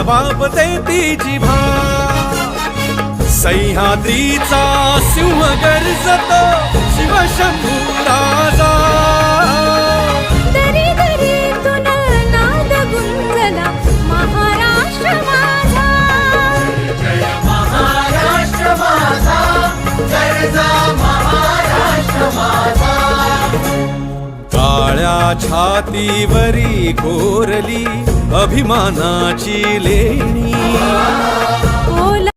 नवाब देती जिभा सह्याद्रीचा सिंह गर्जतो शिवशंभू राजा दरी दरीतून नाद गुंजला महाराष्ट्र माझा जय महाराष्ट्र माझा गर्जा महाराष्ट्र माझा काळ्या छातीवरी कोरली अभिमानाची लेणी ओला